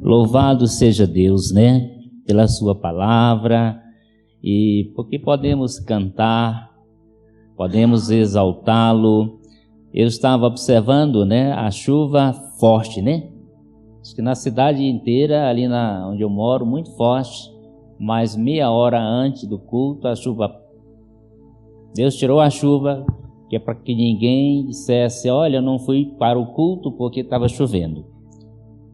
Louvado seja Deus, né? Pela sua palavra e porque podemos cantar, podemos exaltá-lo. Eu estava observando, né, a chuva forte, né? Acho que na cidade inteira, ali onde eu moro, muito forte, mas meia hora antes do culto, a chuva. Deus tirou a chuva, que é para que ninguém dissesse: olha, eu não fui para o culto porque estava chovendo.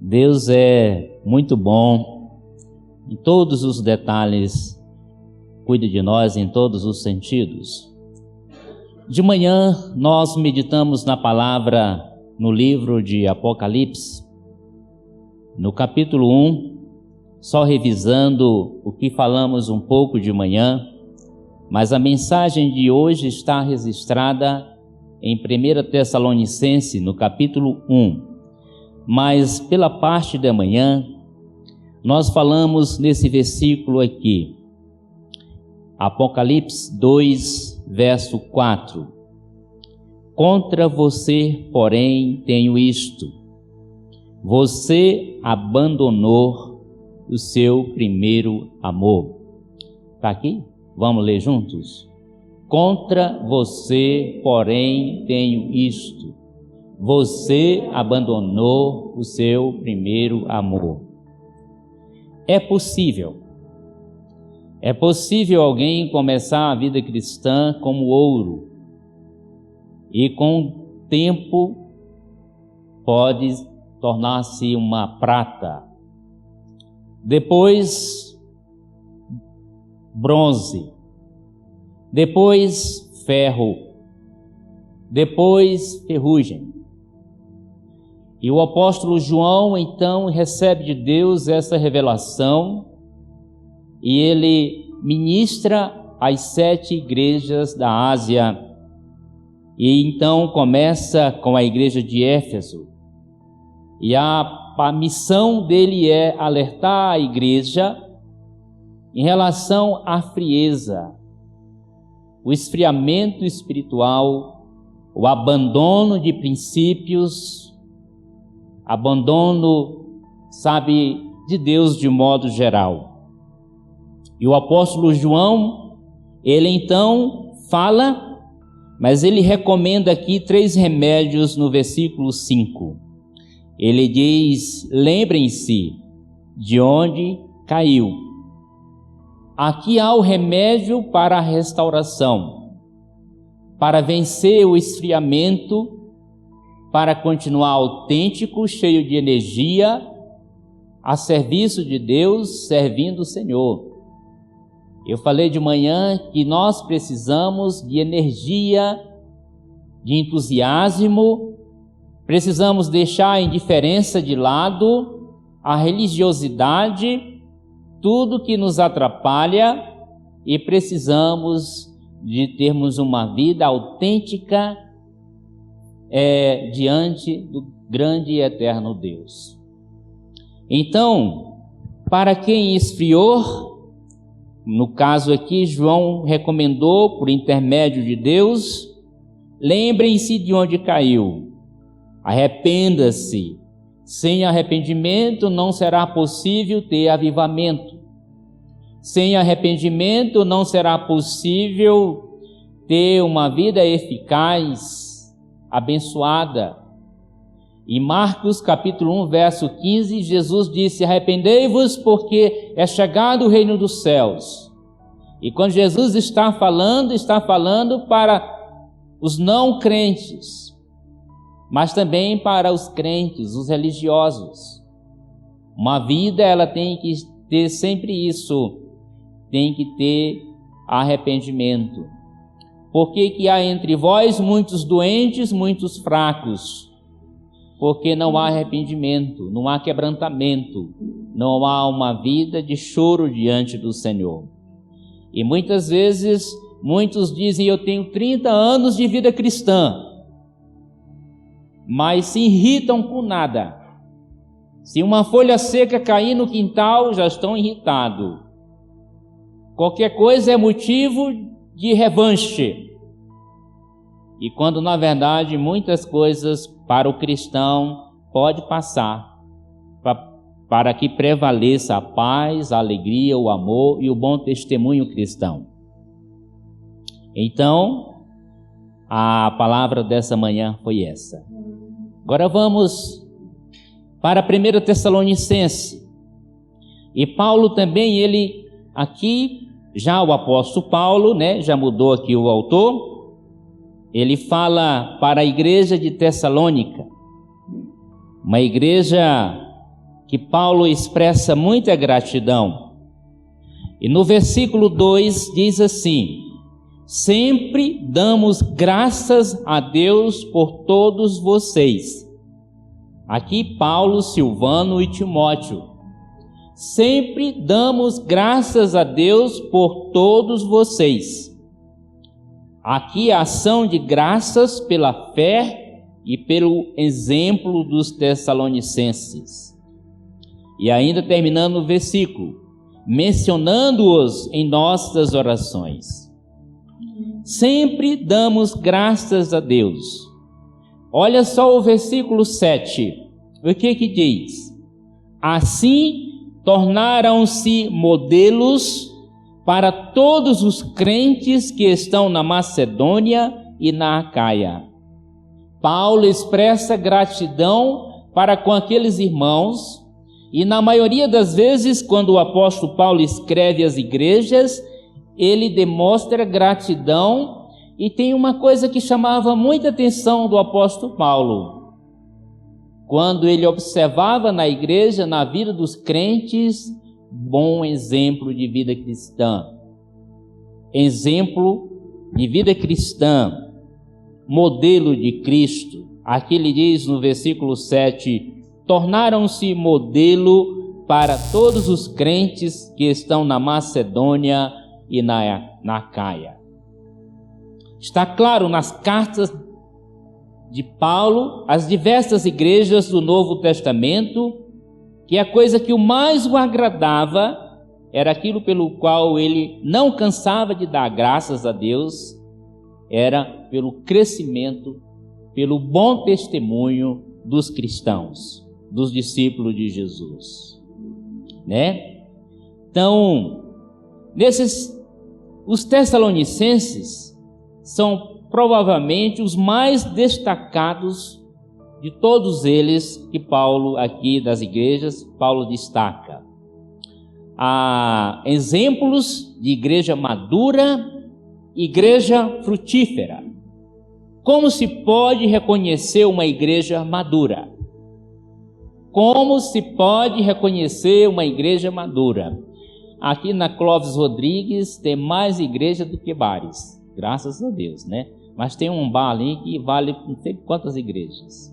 Deus é muito bom em todos os detalhes, cuida de nós em todos os sentidos. De manhã nós meditamos na palavra no livro de Apocalipse, no capítulo 1, só revisando o que falamos um pouco de manhã, mas a mensagem de hoje está registrada em 1 Tessalonicenses, no capítulo 1. Mas pela parte da manhã, nós falamos nesse versículo aqui, Apocalipse 2, verso 4. Contra você, porém, tenho isto: você abandonou o seu primeiro amor. Está aqui? Vamos ler juntos? Contra você, porém, tenho isto: você abandonou o seu primeiro amor. É possível alguém começar a vida cristã como ouro e com o tempo pode tornar-se uma prata, depois bronze, depois ferro, depois ferrugem. E o apóstolo João então recebe de Deus essa revelação e ele ministra às 7 igrejas da Ásia. E então começa com a igreja de Éfeso. E a missão dele é alertar a igreja em relação à frieza, o esfriamento espiritual, o abandono de princípios, abandono, de Deus de modo geral. E o apóstolo João, ele então fala, mas ele recomenda aqui 3 remédios no versículo 5. Ele diz: lembrem-se de onde caiu. Aqui há o remédio para a restauração, para vencer o esfriamento, para continuar autêntico, cheio de energia, a serviço de Deus, servindo o Senhor. Eu falei de manhã que nós precisamos de energia, de entusiasmo, precisamos deixar a indiferença de lado, a religiosidade, tudo que nos atrapalha, e precisamos de termos uma vida autêntica diante do grande e eterno Deus. Então, para quem esfriou, no caso aqui, João recomendou, por intermédio de Deus, lembrem-se de onde caiu, arrependa-se. Sem arrependimento não será possível ter avivamento. Sem arrependimento não será possível ter uma vida eficaz, abençoada. Em Marcos capítulo 1, verso 15, Jesus disse: arrependei-vos porque é chegado o reino dos céus. E quando Jesus está falando para os não crentes, mas também para os crentes, os religiosos. Uma vida, ela tem que ter sempre isso, tem que ter arrependimento. Por que há entre vós muitos doentes, muitos fracos? Porque não há arrependimento, não há quebrantamento, não há uma vida de choro diante do Senhor. E muitas vezes, muitos dizem: eu tenho 30 anos de vida cristã, mas se irritam com nada. Se uma folha seca cair no quintal, já estão irritados. Qualquer coisa é motivo de revanche. E quando na verdade muitas coisas para o cristão pode passar, para que prevaleça a paz, a alegria, o amor e o bom testemunho cristão. Então, a palavra dessa manhã foi essa. Agora vamos para 1 Tessalonicenses. E Paulo também, ele aqui, já o apóstolo Paulo, já mudou aqui o autor, ele fala para a igreja de Tessalônica, uma igreja que Paulo expressa muita gratidão. E no versículo 2 diz assim: sempre damos graças a Deus por todos vocês. Aqui Paulo, Silvano e Timóteo. Sempre damos graças a Deus por todos vocês. Aqui a ação de graças pela fé e pelo exemplo dos tessalonicenses. E ainda terminando o versículo, mencionando-os em nossas orações. Sempre damos graças a Deus. Olha só o versículo 7. O que diz? Assim tornaram-se modelos para todos os crentes que estão na Macedônia e na Acaia. Paulo expressa gratidão para com aqueles irmãos, e na maioria das vezes, quando o apóstolo Paulo escreve às igrejas, ele demonstra gratidão. E tem uma coisa que chamava muita atenção do apóstolo Paulo. Quando ele observava na igreja, na vida dos crentes, bom exemplo de vida cristã. Exemplo de vida cristã, modelo de Cristo. Aqui ele diz no versículo 7, tornaram-se modelo para todos os crentes que estão na Macedônia e na Acaia. Está claro nas cartas de Paulo às diversas igrejas do Novo Testamento que a coisa que o mais o agradava era aquilo pelo qual ele não cansava de dar graças a Deus, era pelo crescimento, pelo bom testemunho dos cristãos, dos discípulos de Jesus, Então, os tessalonicenses são provavelmente os mais destacados de todos eles que Paulo, aqui das igrejas, Paulo destaca. Há exemplos de igreja madura, igreja frutífera. Como se pode reconhecer uma igreja madura? Como se pode reconhecer uma igreja madura? Aqui na Clóvis Rodrigues tem mais igreja do que bares, graças a Deus, Mas tem um bar ali que vale não sei quantas igrejas.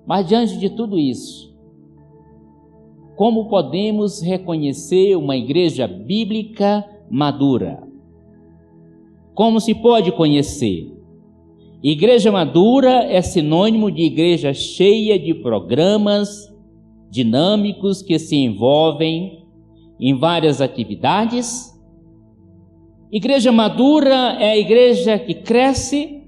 Mas diante de tudo isso, como podemos reconhecer uma igreja bíblica madura? Como se pode conhecer? Igreja madura é sinônimo de igreja cheia de programas dinâmicos que se envolvem em várias atividades. Igreja madura é a igreja que cresce.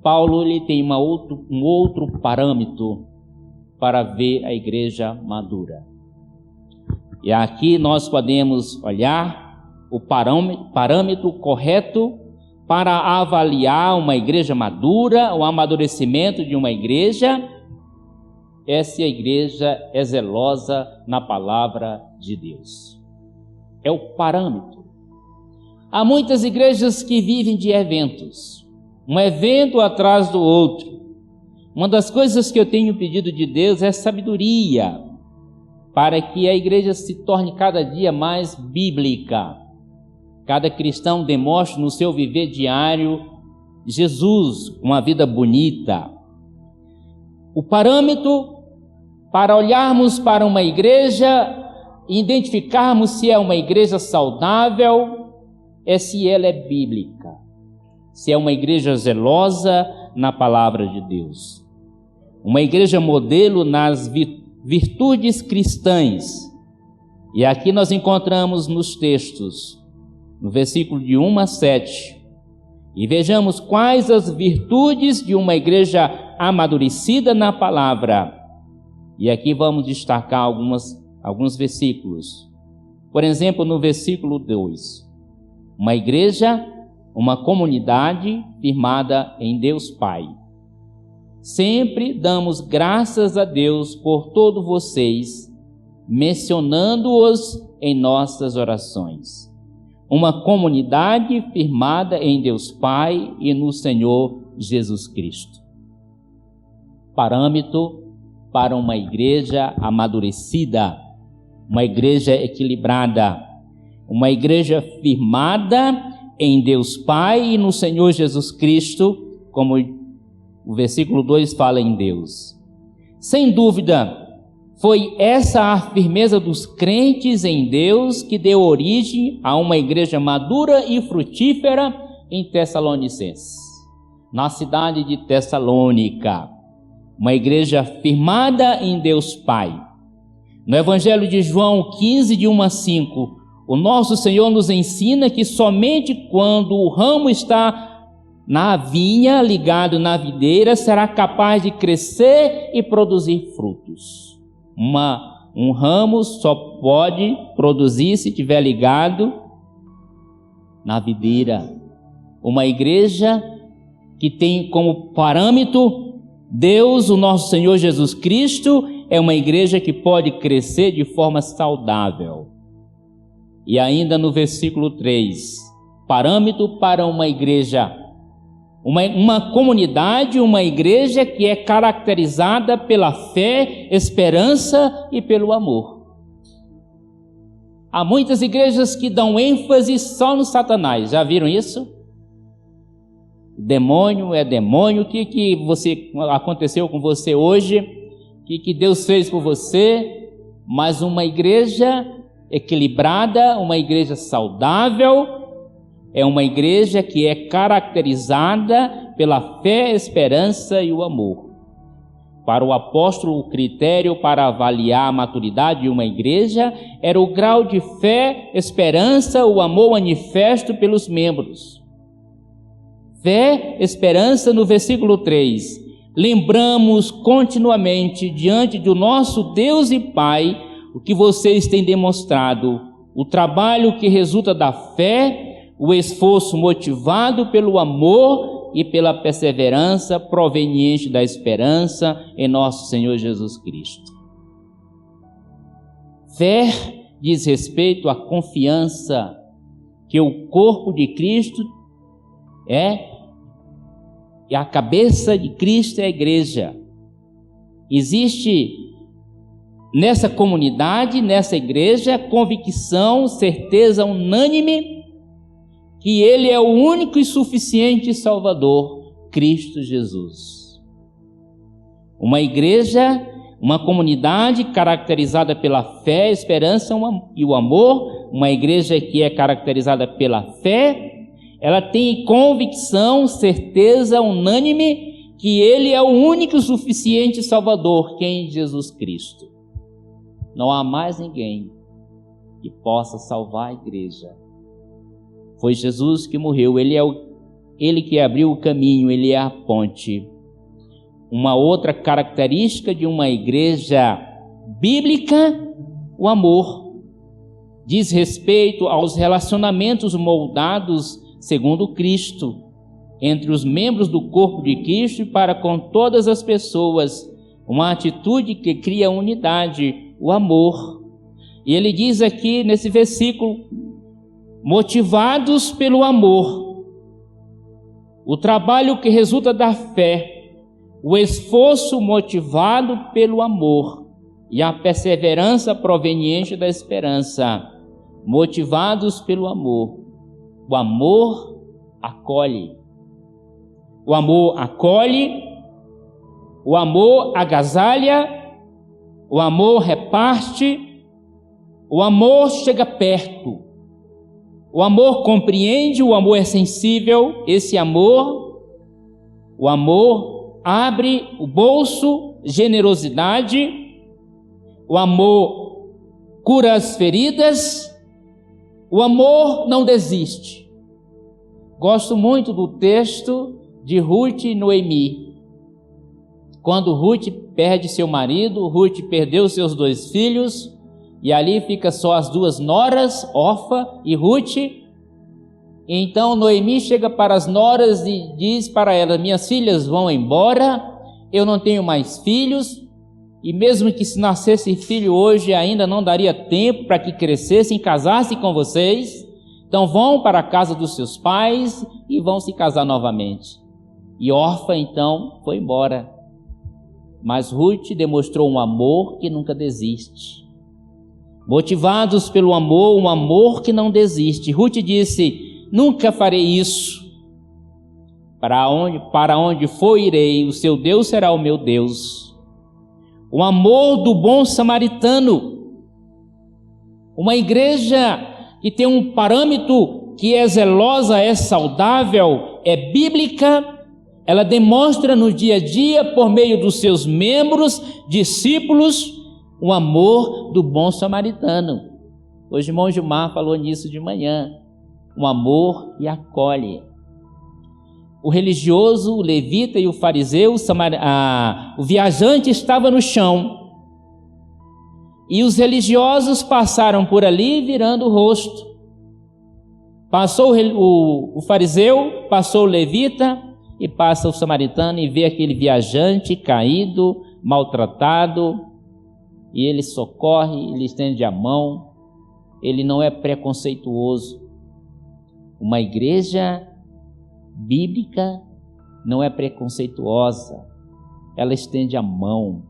Paulo ele tem um outro parâmetro para ver a igreja madura. E aqui nós podemos olhar o parâmetro correto para avaliar uma igreja madura, o amadurecimento de uma igreja, é se a igreja é zelosa na palavra de Deus. É o parâmetro. Há muitas igrejas que vivem de eventos, um evento atrás do outro. Uma das coisas que eu tenho pedido de Deus é sabedoria, para que a igreja se torne cada dia mais bíblica. Cada cristão demonstre no seu viver diário Jesus, uma vida bonita. O parâmetro para olharmos para uma igreja e identificarmos se é uma igreja saudável é se ela é bíblica, se é uma igreja zelosa na palavra de Deus, uma igreja modelo nas virtudes cristãs. E aqui nós encontramos nos textos, no versículo de 1 a 7, e vejamos quais as virtudes de uma igreja amadurecida na palavra. E aqui vamos destacar alguns versículos. Por exemplo, no versículo 2, uma igreja, uma comunidade firmada em Deus Pai. Sempre damos graças a Deus por todos vocês, mencionando-os em nossas orações. Uma comunidade firmada em Deus Pai e no Senhor Jesus Cristo. Parâmetro para uma igreja amadurecida, uma igreja equilibrada, uma igreja firmada em Deus Pai e no Senhor Jesus Cristo, como o versículo 2 fala em Deus. Sem dúvida, foi essa a firmeza dos crentes em Deus que deu origem a uma igreja madura e frutífera em Tessalonicenses, na cidade de Tessalônica. Uma igreja firmada em Deus Pai. No Evangelho de João 15, de 1 a 5, o nosso Senhor nos ensina que somente quando o ramo está na vinha, ligado na videira, será capaz de crescer e produzir frutos. Um ramo só pode produzir se estiver ligado na videira. Uma igreja que tem como parâmetro Deus, o nosso Senhor Jesus Cristo, é uma igreja que pode crescer de forma saudável. E ainda no versículo 3, parâmetro para uma igreja, uma comunidade, uma igreja que é caracterizada pela fé, esperança e pelo amor. Há muitas igrejas que dão ênfase só no Satanás, já viram isso? Demônio é demônio. O que aconteceu com você hoje? O que Deus fez por você? Mas uma igreja equilibrada, uma igreja saudável, é uma igreja que é caracterizada pela fé, esperança e o amor. Para o apóstolo, o critério para avaliar a maturidade de uma igreja era o grau de fé, esperança, o amor manifesto pelos membros. Fé, esperança, no versículo 3. Lembramos continuamente diante do nosso Deus e Pai o que vocês têm demonstrado, o trabalho que resulta da fé, o esforço motivado pelo amor e pela perseverança proveniente da esperança em nosso Senhor Jesus Cristo. Fé diz respeito à confiança que o corpo de Cristo e a cabeça de Cristo é a igreja. Existe nessa comunidade, nessa igreja, convicção, certeza unânime que Ele é o único e suficiente Salvador, Cristo Jesus. Uma igreja, uma comunidade caracterizada pela fé, esperança e o amor, uma igreja que é caracterizada pela fé, ela tem convicção, certeza unânime que Ele é o único e suficiente Salvador, quem é Jesus Cristo. Não há mais ninguém que possa salvar a igreja. Foi Jesus que morreu, Ele que abriu o caminho, Ele é a ponte. Uma outra característica de uma igreja bíblica, o amor. Diz respeito aos relacionamentos moldados segundo Cristo, entre os membros do corpo de Cristo e para com todas as pessoas, uma atitude que cria unidade, o amor. E ele diz aqui nesse versículo, motivados pelo amor, o trabalho que resulta da fé, o esforço motivado pelo amor e a perseverança proveniente da esperança, motivados pelo amor. O amor acolhe, o amor acolhe, o amor agasalha, o amor reparte, o amor chega perto, o amor compreende, o amor é sensível. Esse amor, o amor abre o bolso, generosidade, o amor cura as feridas, o amor não desiste. Gosto muito do texto de Ruth e Noemi. Quando Ruth perde seu marido, Ruth perdeu seus 2 filhos, e ali fica só as 2 noras, Orfa e Ruth. Então Noemi chega para as noras e diz para elas: minhas filhas vão embora, eu não tenho mais filhos, e mesmo que se nascesse filho hoje, ainda não daria tempo para que crescessem e casassem com vocês. Então vão para a casa dos seus pais e vão se casar novamente. E Orfa então foi embora. Mas Ruth demonstrou um amor que nunca desiste. Motivados pelo amor, um amor que não desiste, Ruth disse: nunca farei isso. Para onde for irei, o seu Deus será o meu Deus. O amor do bom samaritano. Uma igreja que tem um parâmetro que é zelosa, é saudável, é bíblica, ela demonstra no dia a dia, por meio dos seus membros, discípulos, o amor do bom samaritano. Hoje o irmão Gilmar falou nisso de manhã. Um amor que acolhe. O religioso, o levita e o fariseu, o viajante estava no chão. E os religiosos passaram por ali virando o rosto. Passou o fariseu, passou o levita e passa o samaritano e vê aquele viajante caído, maltratado. E ele socorre, ele estende a mão. Ele não é preconceituoso. Uma igreja bíblica não é preconceituosa, ela estende a mão.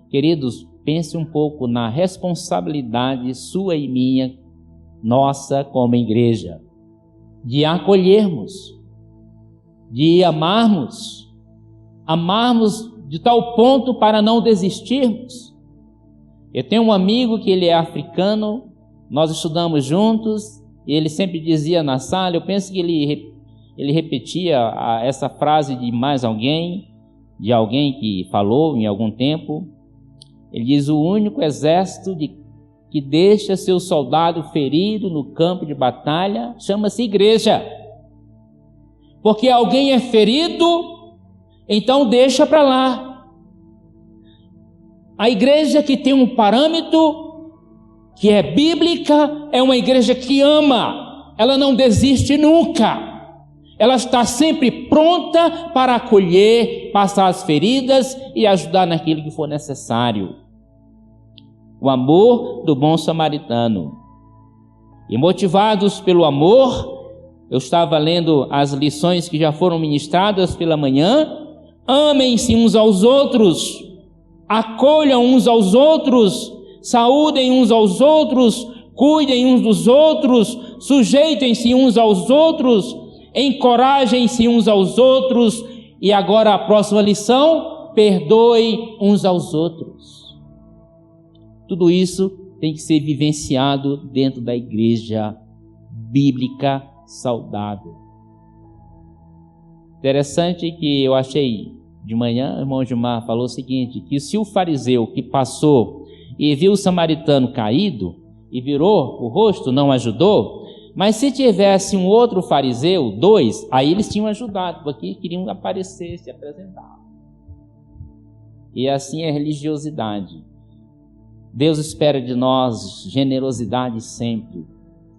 Queridos, pense um pouco na responsabilidade sua e minha, nossa como igreja, de acolhermos, de amarmos de tal ponto para não desistirmos. Eu tenho um amigo que ele é africano, nós estudamos juntos, e ele sempre dizia na sala, eu penso que ele repetia essa frase de mais alguém, de alguém que falou em algum tempo. Ele diz: o único exército que deixa seu soldado ferido no campo de batalha chama-se igreja. Porque alguém é ferido, então deixa para lá. A igreja que tem um parâmetro que é bíblica é uma igreja que ama, ela não desiste nunca. Ela está sempre pronta para acolher, passar as feridas e ajudar naquilo que for necessário. O amor do bom samaritano. E motivados pelo amor, eu estava lendo as lições que já foram ministradas pela manhã. Amem-se uns aos outros, acolham uns aos outros, saúdem uns aos outros, cuidem uns dos outros, sujeitem-se uns aos outros, encorajem-se uns aos outros. E agora a próxima lição: perdoem uns aos outros. Tudo isso tem que ser vivenciado dentro da igreja bíblica saudável. Interessante que eu achei de manhã, o irmão Gilmar falou o seguinte, que se o fariseu que passou e viu o samaritano caído e virou o rosto, não ajudou, mas se tivesse um outro fariseu, 2, aí eles tinham ajudado, porque queriam aparecer, se apresentar. E assim é a religiosidade. Deus espera de nós generosidade sempre,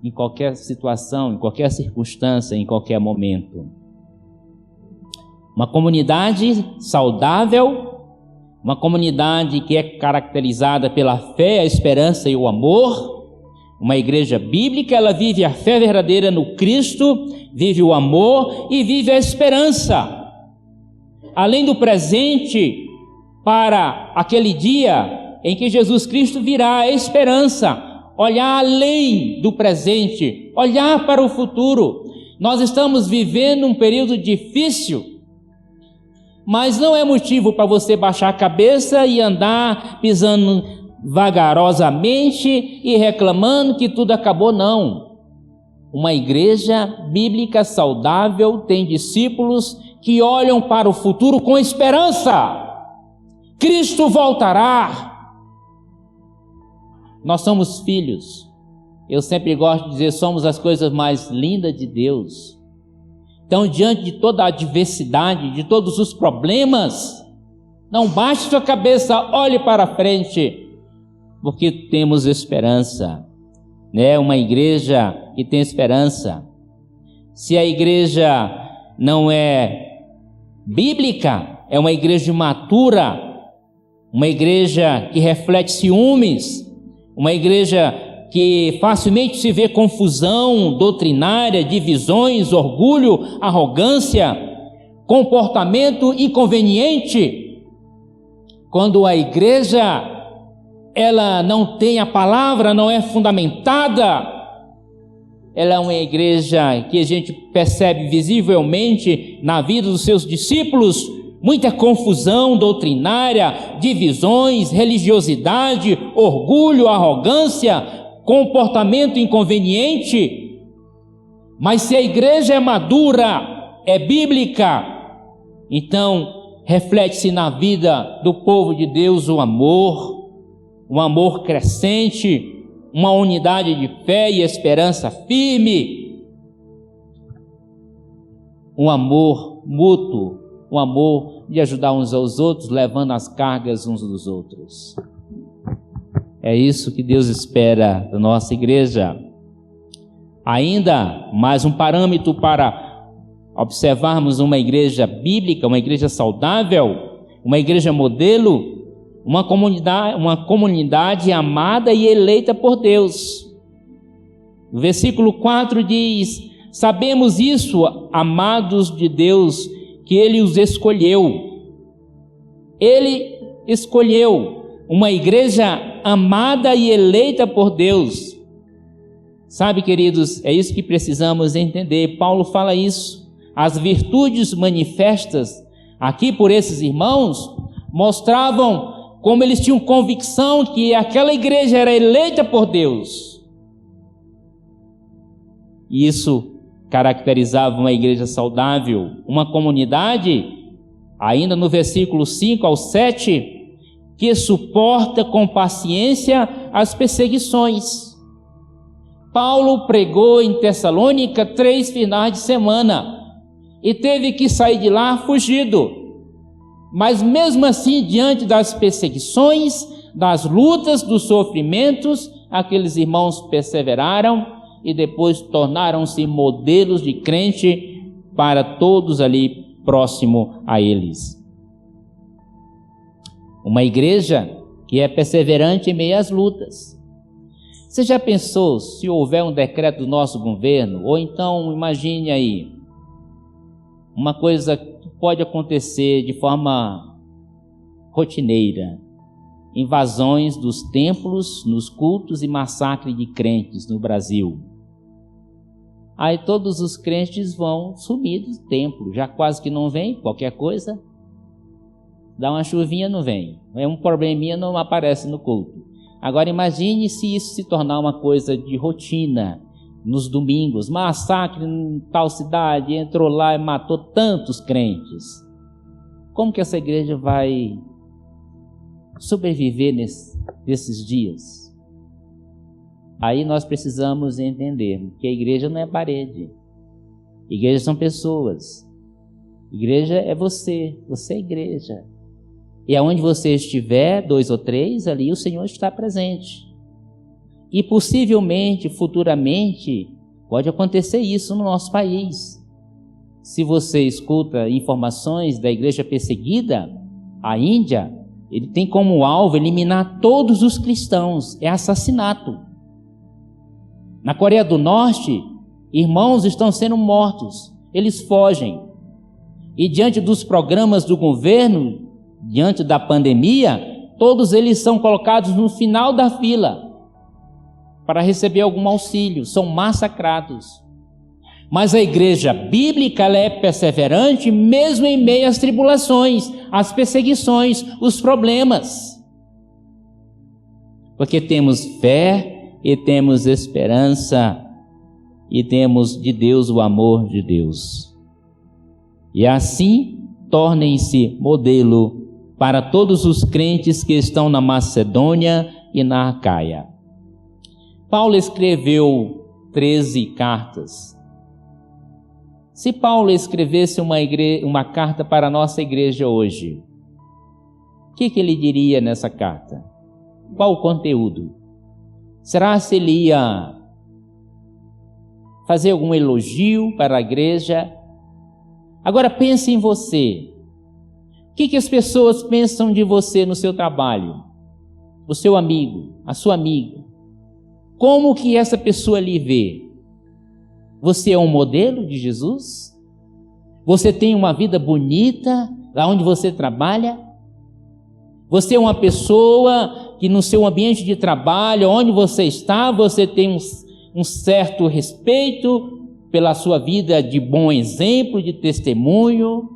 em qualquer situação, em qualquer circunstância, em qualquer momento. Uma comunidade saudável, uma comunidade que é caracterizada pela fé, a esperança e o amor. Uma igreja bíblica, ela vive a fé verdadeira no Cristo, vive o amor e vive a esperança. Além do presente, para aquele dia em que Jesus Cristo virá, a esperança, olhar além do presente, olhar para o futuro. Nós estamos vivendo um período difícil, mas não é motivo para você baixar a cabeça e andar pisando vagarosamente e reclamando que tudo acabou, não. Uma igreja bíblica saudável tem discípulos que olham para o futuro com esperança. Cristo voltará. Nós somos filhos. Eu sempre gosto de dizer, somos as coisas mais lindas de Deus. Então, diante de toda a adversidade, de todos os problemas, Não baixe sua cabeça, olhe para frente, porque temos esperança, né? Uma igreja que tem esperança. Se a igreja não é bíblica, é uma igreja imatura, uma igreja que reflete ciúmes, uma igreja que facilmente se vê confusão doutrinária, divisões, orgulho, arrogância, comportamento inconveniente. Quando a igreja, ela não tem a palavra, não é fundamentada, ela é uma igreja que a gente percebe visivelmente na vida dos seus discípulos, muita confusão doutrinária, divisões, religiosidade, orgulho, arrogância, comportamento inconveniente. Mas se a igreja é madura, é bíblica, então reflete-se na vida do povo de Deus um amor crescente, uma unidade de fé e esperança firme, um amor mútuo, um amor de ajudar uns aos outros, levando as cargas uns dos outros. É isso que Deus espera da nossa igreja. Ainda mais um parâmetro para observarmos uma igreja bíblica, uma igreja saudável, uma igreja modelo, uma comunidade amada e eleita por Deus. O versículo 4 diz: sabemos isso, amados de Deus, que Ele os escolheu. Ele escolheu uma igreja amada e eleita por Deus. Sabe, queridos, é isso que precisamos entender. Paulo fala isso. As virtudes manifestas aqui por esses irmãos mostravam como eles tinham convicção que aquela igreja era eleita por Deus. E isso caracterizava uma igreja saudável, uma comunidade, ainda no versículo 5 ao 7, que suporta com paciência as perseguições. Paulo pregou em Tessalônica 3 finais de semana e teve que sair de lá fugido. Mas mesmo assim, diante das perseguições, das lutas, dos sofrimentos, aqueles irmãos perseveraram e depois tornaram-se modelos de crente para todos ali próximo a eles. Uma igreja que é perseverante em meio às lutas. Você já pensou se houver um decreto do nosso governo, ou então imagine aí, uma coisa que pode acontecer de forma rotineira, invasões dos templos, nos cultos e massacre de crentes no Brasil. Aí todos os crentes vão sumir do templo, já quase que não vem, qualquer coisa, dá uma chuvinha, não vem, é um probleminha, não aparece no culto. Agora imagine se isso se tornar uma coisa de rotina, nos domingos, massacre em tal cidade, entrou lá e matou tantos crentes. Como que essa igreja vai sobreviver nesses dias? Aí nós precisamos entender que a igreja não é parede. Igreja são pessoas. Igreja é você é igreja. E aonde você estiver, 2 ou 3, ali o Senhor está presente. E possivelmente, futuramente, pode acontecer isso no nosso país. Se você escuta informações da igreja perseguida, a Índia, ele tem como alvo eliminar todos os cristãos, é assassinato. Na Coreia do Norte, irmãos estão sendo mortos, eles fogem. E diante dos programas do governo, diante da pandemia, todos eles são colocados no final da fila para receber algum auxílio, são massacrados. Mas a igreja bíblica, ela é perseverante mesmo em meio às tribulações, às perseguições, os problemas. Porque temos fé e temos esperança e temos de Deus o amor de Deus. E assim tornem-se modelo para todos os crentes que estão na Macedônia e na Acaia. Paulo escreveu 13 cartas. Se Paulo escrevesse uma carta para a nossa igreja hoje, o que ele diria nessa carta? Qual o conteúdo? Será se ele ia fazer algum elogio para a igreja? Agora pense em você. O que as pessoas pensam de você no seu trabalho? O seu amigo, a sua amiga? Como que essa pessoa lhe vê? Você é um modelo de Jesus? Você tem uma vida bonita lá onde você trabalha? Você é uma pessoa que no seu ambiente de trabalho, onde você está, você tem um certo respeito pela sua vida de bom exemplo, de testemunho?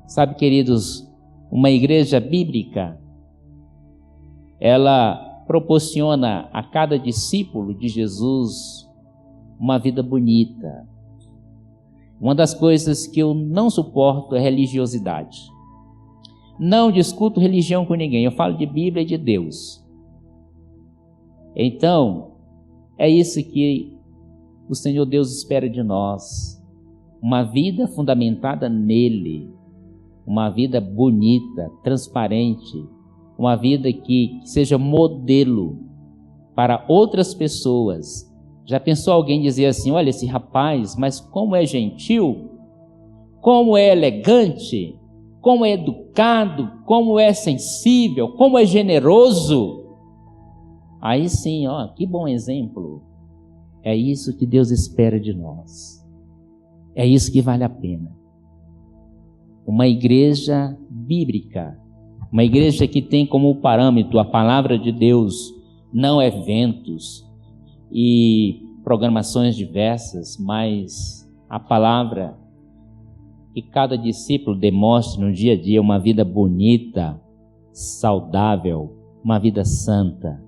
Sabe, queridos, uma igreja bíblica, ela proporciona a cada discípulo de Jesus uma vida bonita. Uma das coisas que eu não suporto é religiosidade. Não discuto religião com ninguém, eu falo de Bíblia e de Deus. Então, é isso que o Senhor Deus espera de nós. Uma vida fundamentada nele. Uma vida bonita, transparente. Uma vida que seja modelo para outras pessoas. Já pensou alguém dizer assim, olha esse rapaz, mas como é gentil, como é elegante, como é educado, como é sensível, como é generoso. Aí sim, ó, que bom exemplo. É isso que Deus espera de nós. É isso que vale a pena. Uma igreja bíblica, uma igreja que tem como parâmetro a palavra de Deus, não eventos e programações diversas, mas a palavra, que cada discípulo demonstre no dia a dia uma vida bonita, saudável, uma vida santa.